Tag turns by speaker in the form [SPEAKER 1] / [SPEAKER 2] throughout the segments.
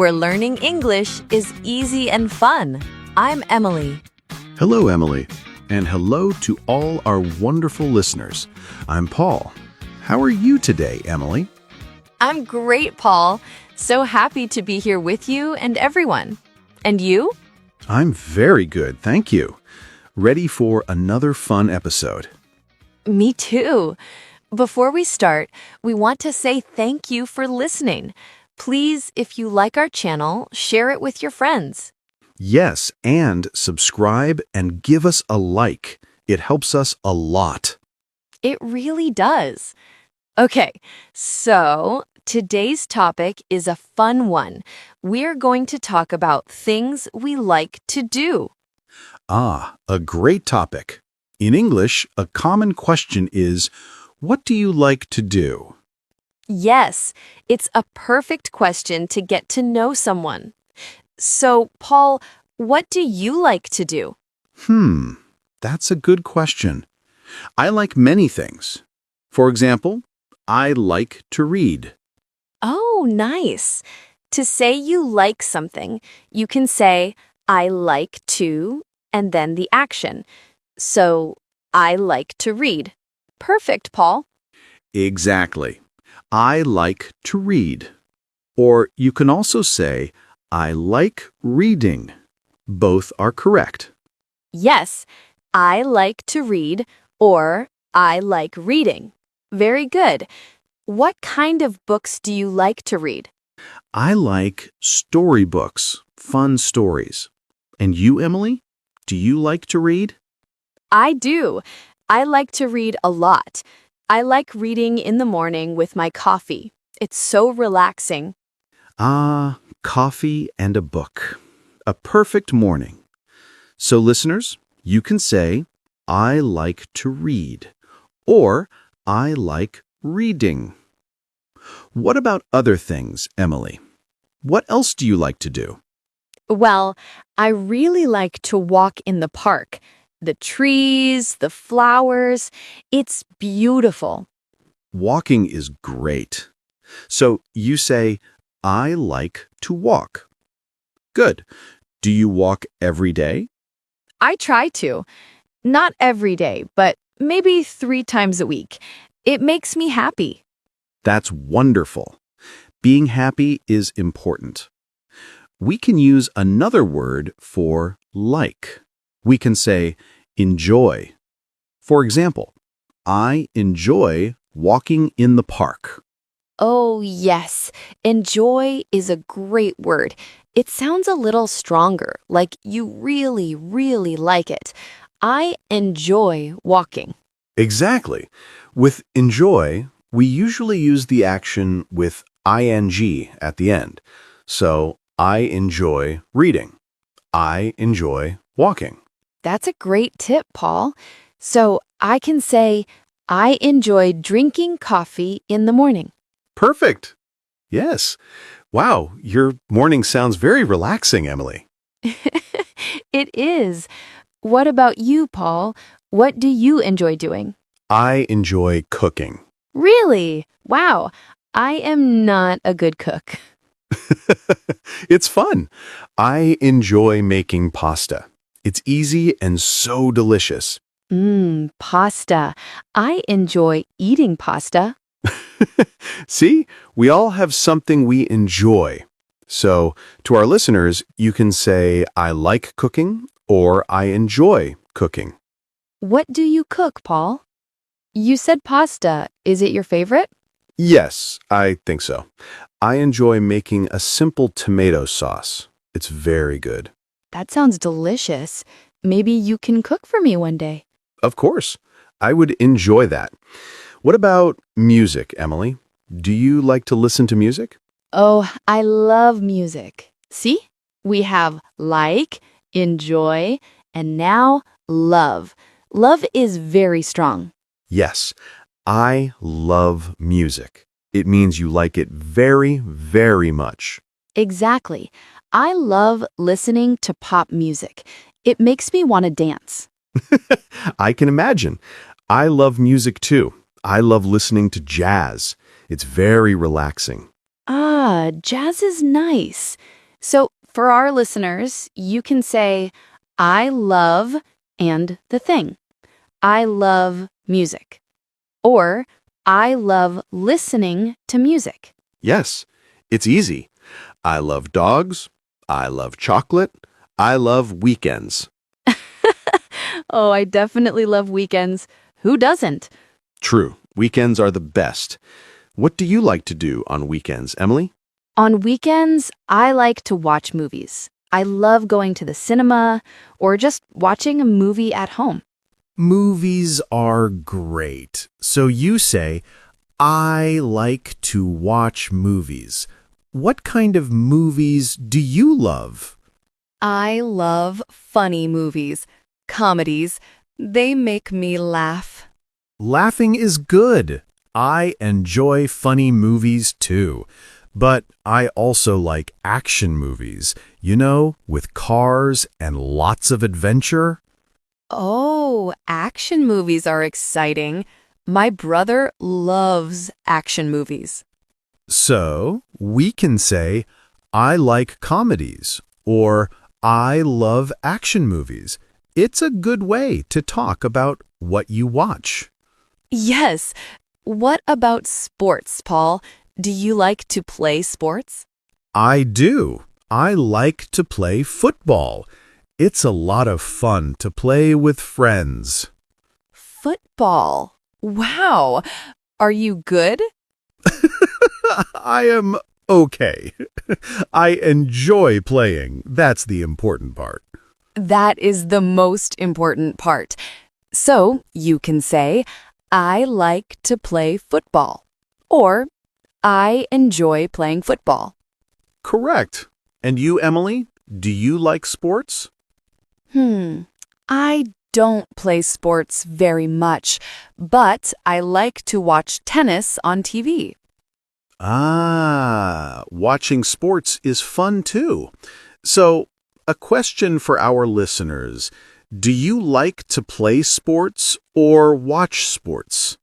[SPEAKER 1] where learning English is easy and fun. I'm Emily.
[SPEAKER 2] Hello, Emily, and hello to all our wonderful listeners. I'm Paul. How are you today, Emily?
[SPEAKER 1] I'm great, Paul. So happy to be here with you and everyone. And you?
[SPEAKER 2] I'm very good, thank you. Ready for another fun episode.
[SPEAKER 1] Me too. Before we start, we want to say thank you for listening. Please, if you like our channel, share it with your friends.
[SPEAKER 2] Yes, and subscribe and give us a like. It helps us a lot.
[SPEAKER 1] It really does. Okay, so today's topic is a fun one. We're going to talk about things we like to do.
[SPEAKER 2] Ah, a great topic. In English, a common question is, what do you like to do?
[SPEAKER 1] Yes, it's a perfect question to get to know someone. So, Paul, what do you like to do?
[SPEAKER 2] That's a good question. I like many things. For example, I like to read.
[SPEAKER 1] Oh, nice. To say you like something, you can say, I like to, and then the action. So, I like to read. Perfect, Paul.
[SPEAKER 2] Exactly. I like to read. Or you can also say, I like reading. Both are correct.
[SPEAKER 1] Yes, I like to read or I like reading. Very good. What kind of books do you like to read?
[SPEAKER 2] I like storybooks, fun stories. And you, Emily? Do you like to read?
[SPEAKER 1] I do. I like to read a lot. I like reading in the morning with my coffee. It's so relaxing.
[SPEAKER 2] Ah, coffee and a book. A perfect morning. So listeners, you can say, I like to read, or I like reading. What about other things, Emily? What else do you like to do?
[SPEAKER 1] Well, I really like to walk in the park. The trees, the flowers, it's beautiful.
[SPEAKER 2] Walking is great. So you say, I like to walk. Good. Do you walk every day?
[SPEAKER 1] I try to. Not every day, but maybe 3 times a week. It makes me happy.
[SPEAKER 2] That's wonderful. Being happy is important. We can use another word for like. We can say enjoy. For example, I enjoy walking in the park.
[SPEAKER 1] Oh, yes. Enjoy is a great word. It sounds a little stronger, like you really, really like it. I enjoy walking.
[SPEAKER 2] Exactly. With enjoy, we usually use the action with ing at the end. So, I enjoy reading. I enjoy walking.
[SPEAKER 1] That's a great tip, Paul. So I can say, I enjoy drinking coffee in the morning.
[SPEAKER 2] Perfect. Yes. Wow, your morning sounds very relaxing, Emily.
[SPEAKER 1] It is. What about you, Paul? What do you enjoy doing?
[SPEAKER 2] I enjoy cooking.
[SPEAKER 1] Really? Wow. I am not a good cook.
[SPEAKER 2] It's fun. I enjoy making pasta. It's easy and so delicious.
[SPEAKER 1] Pasta. I enjoy eating pasta.
[SPEAKER 2] See, we all have something we enjoy. So, to our listeners, you can say, I like cooking or I enjoy cooking.
[SPEAKER 1] What do you cook, Paul? You said pasta. Is it your favorite?
[SPEAKER 2] Yes, I think so. I enjoy making a simple tomato sauce. It's very good.
[SPEAKER 1] That sounds delicious. Maybe you can cook for me one day.
[SPEAKER 2] Of course, I would enjoy that. What about music, Emily? Do you like to listen to music?
[SPEAKER 1] Oh, I love music. See? We have like, enjoy, and now love. Love is very strong.
[SPEAKER 2] Yes, I love music. It means you like it very, very much.
[SPEAKER 1] Exactly. I love listening to pop music. It makes me want to dance.
[SPEAKER 2] I can imagine. I love music too. I love listening to jazz. It's very relaxing.
[SPEAKER 1] Ah, jazz is nice. So, for our listeners, you can say, I love and the thing. I love music. Or, I love listening to music.
[SPEAKER 2] Yes, it's easy. I love dogs. I love chocolate. I love weekends.
[SPEAKER 1] Oh, I definitely love weekends. Who doesn't?
[SPEAKER 2] True, weekends are the best. What do you like to do on weekends, Emily?
[SPEAKER 1] On weekends, I like to watch movies. I love going to the cinema or just watching a movie at home.
[SPEAKER 3] Movies are great. So you say, I like to watch movies. What kind of movies do you love?
[SPEAKER 1] I love funny movies, comedies. They make me laugh.
[SPEAKER 3] Laughing is good. I enjoy funny movies too. But I also like action movies, with cars and lots of adventure.
[SPEAKER 1] Oh, action movies are exciting. My brother loves action movies.
[SPEAKER 3] So we can say, I like comedies or I love action movies. It's a good way to talk about what you watch.
[SPEAKER 1] Yes. What about sports, Paul? Do you like to play sports?
[SPEAKER 3] I do. I like to play football. It's a lot of fun to play with friends.
[SPEAKER 1] Football. Wow. Are you good?
[SPEAKER 3] I am okay. I enjoy playing. That's the important part.
[SPEAKER 1] That is the most important part. So you can say, I like to play football. Or, I enjoy playing football.
[SPEAKER 2] Correct. And you, Emily, do you like sports?
[SPEAKER 1] I don't play sports very much, but I like to watch tennis on TV.
[SPEAKER 2] Ah, watching sports is fun too. So, a question for our listeners. Do you like to play sports or watch sports?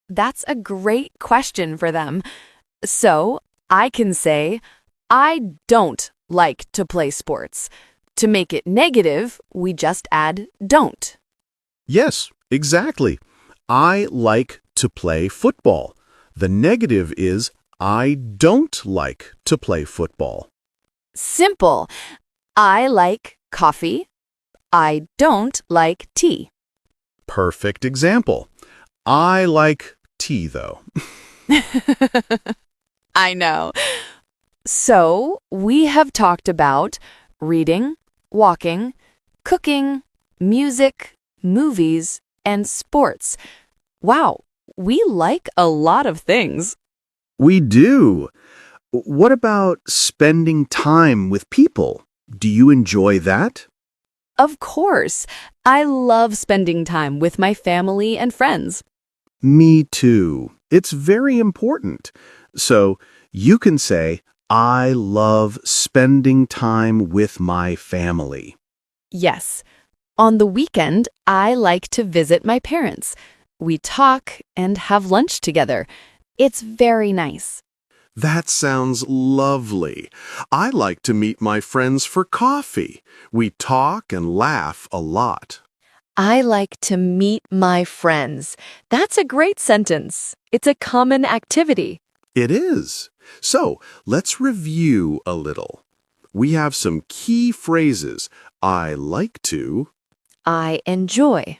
[SPEAKER 1] That's a great question for them. So, I can say, I don't like to play sports. To make it negative, we just add don't.
[SPEAKER 2] Yes, exactly. I like to play football. The negative is I don't like to play football.
[SPEAKER 1] Simple. I like coffee. I don't like tea.
[SPEAKER 2] Perfect example. I like tea, though.
[SPEAKER 1] I know. So, we have talked about reading, walking, cooking, music, movies, and sports. Wow, we like a lot of things.
[SPEAKER 2] We do. What about spending time with people? Do you enjoy that?
[SPEAKER 1] Of course, I love spending time with my family and friends.
[SPEAKER 2] Me too. It's very important. So you can say, I love spending time with my family.
[SPEAKER 1] Yes, on the weekend, I like to visit my parents. We talk and have lunch together. It's very nice.
[SPEAKER 2] That sounds lovely. I like to meet my friends for coffee. We talk and laugh a lot.
[SPEAKER 1] I like to meet my friends. That's a great sentence. It's a common activity.
[SPEAKER 2] It is. So let's review a little. We have some key phrases. I like to.
[SPEAKER 1] I enjoy.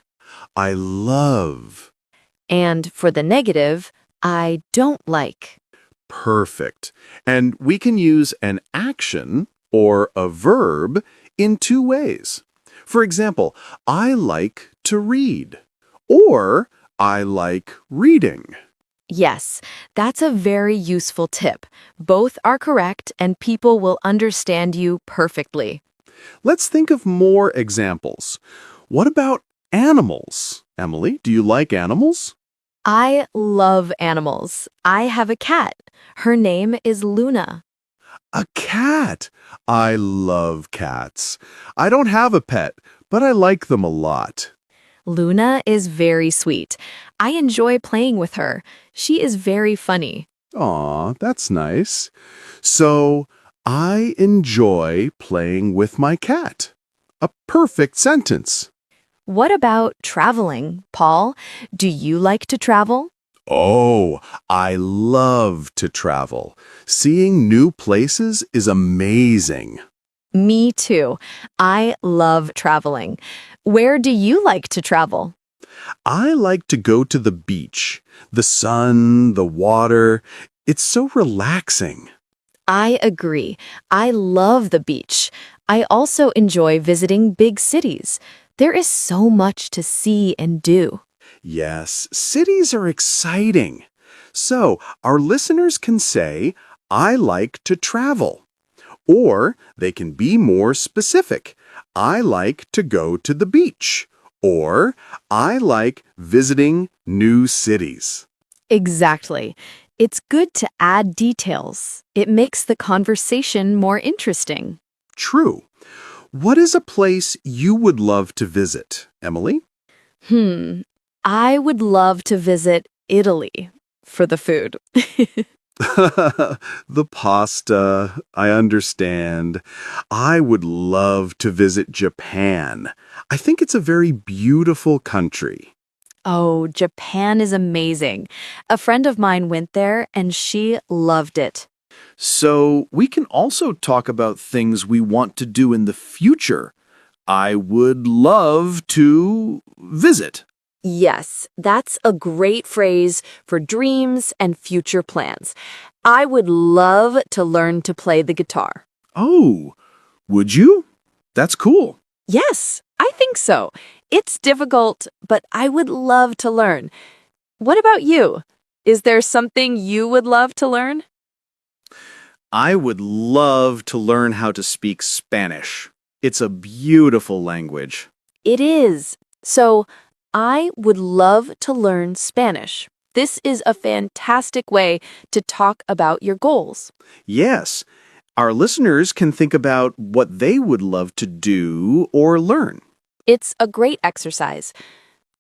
[SPEAKER 2] I love.
[SPEAKER 1] And for the negative, I don't like.
[SPEAKER 2] Perfect. And we can use an action or a verb in two ways. For example, I like to read, or I like reading.
[SPEAKER 1] Yes, that's a very useful tip. Both are correct and people will understand you perfectly.
[SPEAKER 2] Let's think of more examples. What about animals? Emily, do you like animals?
[SPEAKER 1] I love animals. I have a cat. Her name is Luna.
[SPEAKER 2] A cat. I love cats. I don't have a pet, but I like them a lot.
[SPEAKER 1] Luna is very sweet. I enjoy playing with her. She is very funny.
[SPEAKER 2] Aw, that's nice. So, I enjoy playing with my cat. A perfect sentence.
[SPEAKER 1] What about traveling, Paul? Do you like to travel?
[SPEAKER 2] Oh, I love to travel. Seeing new places is amazing.
[SPEAKER 1] Me too. I love traveling. Where do you like to travel?
[SPEAKER 2] I like to go to the beach. The sun, the water, it's so relaxing.
[SPEAKER 1] I agree. I love the beach. I also enjoy visiting big cities. There is so much to see and do.
[SPEAKER 2] Yes, cities are exciting. So, our listeners can say, I like to travel. Or they can be more specific. I like to go to the beach. Or I like visiting new cities.
[SPEAKER 1] Exactly. It's good to add details. It makes the conversation more interesting.
[SPEAKER 2] True. What is a place you would love to visit, Emily?
[SPEAKER 1] Hmm. I would love to visit Italy for the food.
[SPEAKER 2] The pasta, I understand. I would love to visit Japan. I think it's a very beautiful country.
[SPEAKER 1] Oh, Japan is amazing. A friend of mine went there and she loved it.
[SPEAKER 3] So we can also talk about things we want to do in the future. I would love to visit.
[SPEAKER 1] Yes, that's a great phrase for dreams and future plans. I would love to learn to play the guitar.
[SPEAKER 3] Oh, would you? That's cool.
[SPEAKER 1] Yes, I think so. It's difficult, but I would love to learn. What about you? Is there something you would love to learn?
[SPEAKER 3] I would love to learn how to speak Spanish. It's a beautiful language.
[SPEAKER 1] It is. So, I would love to learn Spanish. This is a fantastic way to talk about your goals.
[SPEAKER 3] Yes, our listeners can think about what they would love to do or learn.
[SPEAKER 1] It's a great exercise.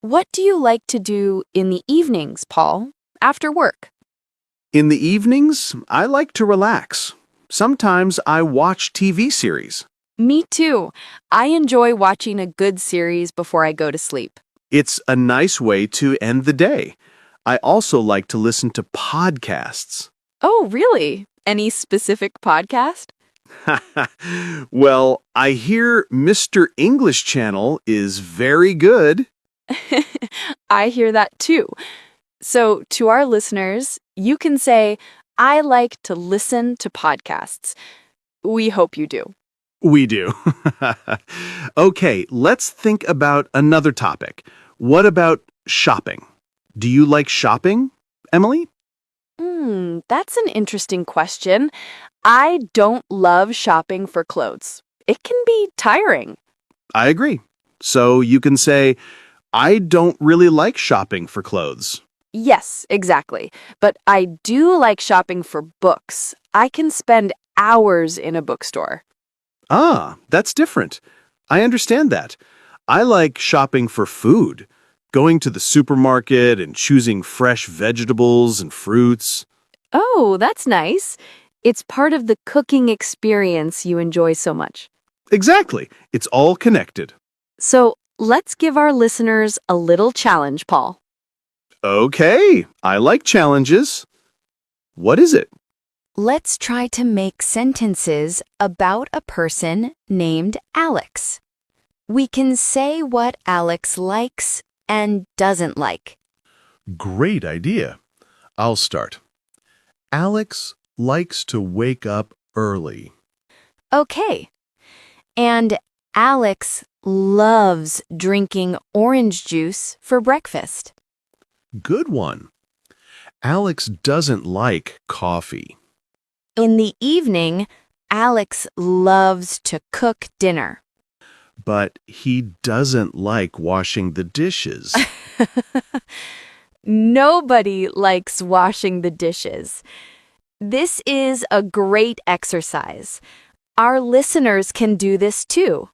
[SPEAKER 1] What do you like to do in the evenings, Paul, after work?
[SPEAKER 3] In the evenings, I like to relax. Sometimes I watch TV series.
[SPEAKER 1] Me too. I enjoy watching a good series before I go to sleep.
[SPEAKER 3] It's a nice way to end the day. I also like to listen to podcasts.
[SPEAKER 1] Oh, really? Any specific podcast?
[SPEAKER 3] Well, I hear Mr. English Channel is very good.
[SPEAKER 1] I hear that too. So, to our listeners, you can say, I like to listen to podcasts. We hope you do.
[SPEAKER 3] We do. Okay, let's think about another topic. What about shopping? Do you like shopping, Emily?
[SPEAKER 1] That's an interesting question. I don't love shopping for clothes. It can be tiring.
[SPEAKER 3] I agree. So you can say, I don't really like shopping for clothes.
[SPEAKER 1] Yes, exactly. But I do like shopping for books. I can spend hours in a bookstore.
[SPEAKER 3] Ah, that's different. I understand that. I like shopping for food, going to the supermarket and choosing fresh vegetables and fruits.
[SPEAKER 1] Oh, that's nice. It's part of the cooking experience you enjoy so much.
[SPEAKER 3] Exactly. It's all connected.
[SPEAKER 1] So let's give our listeners a little challenge, Paul.
[SPEAKER 3] Okay, I like challenges. What is it?
[SPEAKER 1] Let's try to make sentences about a person named Alex. We can say what Alex likes and doesn't like.
[SPEAKER 3] Great idea. I'll start. Alex likes to wake up early.
[SPEAKER 1] Okay. And Alex loves drinking orange juice for breakfast.
[SPEAKER 3] Good one. Alex doesn't like coffee.
[SPEAKER 1] In the evening, Alex loves to cook dinner.
[SPEAKER 3] But he doesn't like washing the dishes.
[SPEAKER 1] Nobody likes washing the dishes. This is a great exercise. Our listeners can do this too.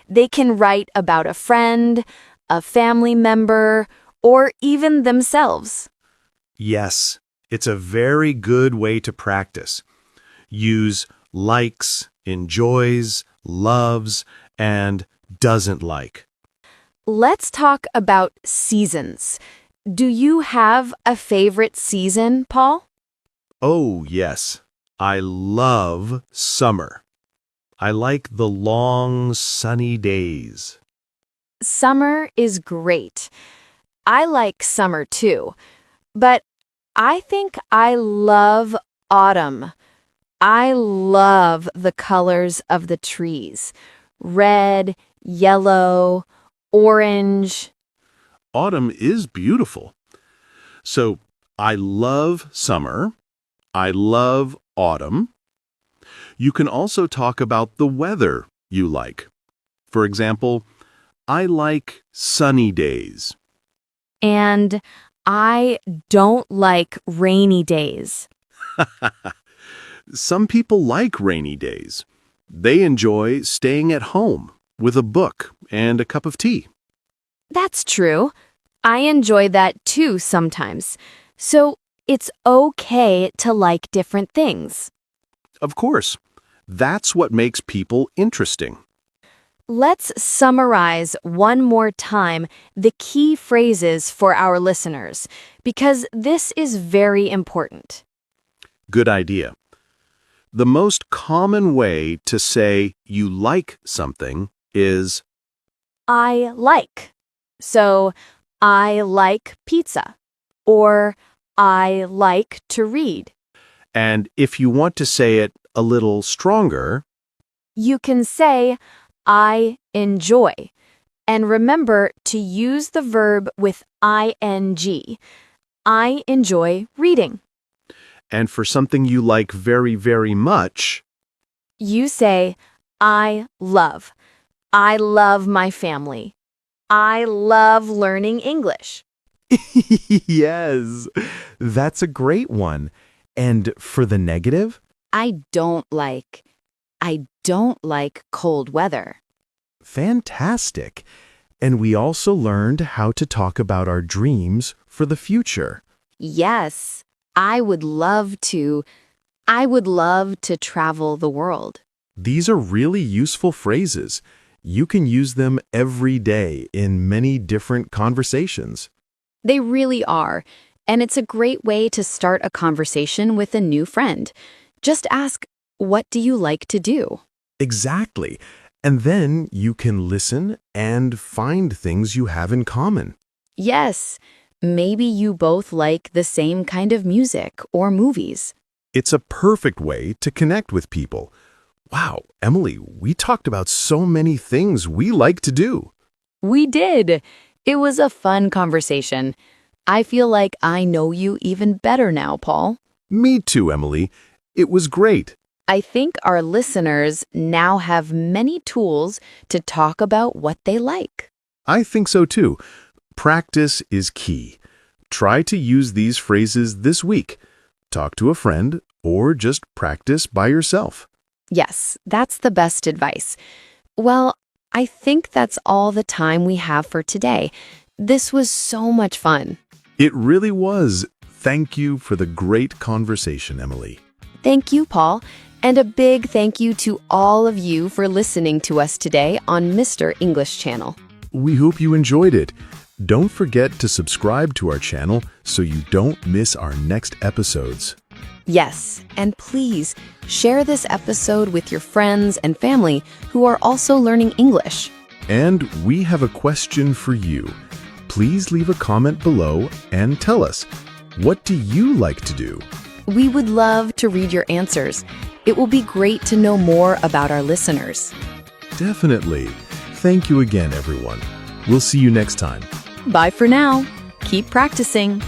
[SPEAKER 1] They can write about a friend, a family member, or even themselves.
[SPEAKER 3] Yes, It's a very good way to practice. Use likes, enjoys, loves, and doesn't like.
[SPEAKER 1] Let's talk about seasons. Do you have a favorite season, Paul?
[SPEAKER 3] Oh, yes. I love summer. I like the long, sunny days.
[SPEAKER 1] Summer is great. I like summer too, but I think I love autumn. I love the colors of the trees. Red, yellow, orange.
[SPEAKER 3] Autumn is beautiful. So, I love summer. I love autumn. You can also talk about the weather you like. For example, I like sunny days.
[SPEAKER 1] And I don't like rainy days.
[SPEAKER 3] Some people like rainy days. They enjoy staying at home with a book and a cup of tea.
[SPEAKER 1] That's true. I enjoy that too sometimes. So it's okay to like different things.
[SPEAKER 3] Of course, that's what makes people interesting.
[SPEAKER 1] Let's summarize one more time the key phrases for our listeners, because this is very important.
[SPEAKER 3] Good idea. The most common way to say you like something is
[SPEAKER 1] I like. So, I like pizza. Or, I like to read.
[SPEAKER 3] and if you want to say it a little stronger,
[SPEAKER 1] You can say, I enjoy. And remember to use the verb with ing. I enjoy reading.
[SPEAKER 3] and for something you like very, very much,
[SPEAKER 1] You say, I love. I love my family. I love learning English.
[SPEAKER 3] yes, that's a great one. And for the negative?
[SPEAKER 1] I don't like cold weather.
[SPEAKER 3] Fantastic. And we also learned how to talk about our dreams for the future.
[SPEAKER 1] Yes, I would love to travel the world.
[SPEAKER 3] These are really useful phrases. You can use them every day in many different conversations.
[SPEAKER 1] They really are, and it's a great way to start a conversation with a new friend. Just ask, what do you like to do?
[SPEAKER 3] Exactly. And then you can listen and find things you have in common.
[SPEAKER 1] Yes, maybe you both like the same kind of music or movies.
[SPEAKER 3] It's a perfect way to connect with people. Wow, Emily, we talked about so many things we like to do.
[SPEAKER 1] We did. It was a fun conversation. I feel like I know you even better now, Paul.
[SPEAKER 3] Me too, Emily. It was great.
[SPEAKER 1] I think our listeners now have many tools to talk about what they like.
[SPEAKER 3] I think so too. Practice is key. Try to use these phrases this week. Talk to a friend or just practice by yourself.
[SPEAKER 1] Yes, that's the best advice. Well, I think that's all the time we have for today. This was so much fun.
[SPEAKER 3] It really was. Thank you for the great conversation, Emily.
[SPEAKER 1] Thank you, Paul. And a big thank you to all of you for listening to us today on Mr. English Channel.
[SPEAKER 3] We hope you enjoyed it. Don't forget to subscribe to our channel so you don't miss our next episodes.
[SPEAKER 1] Yes, and please share this episode with your friends and family who are also learning English.
[SPEAKER 3] And we have a question for you. Please leave a comment below and tell us, what do you like to do?
[SPEAKER 1] We would love to read your answers. It will be great to know more about our listeners.
[SPEAKER 3] Definitely. Thank you again, everyone. We'll see you next time.
[SPEAKER 1] Bye for now. Keep practicing.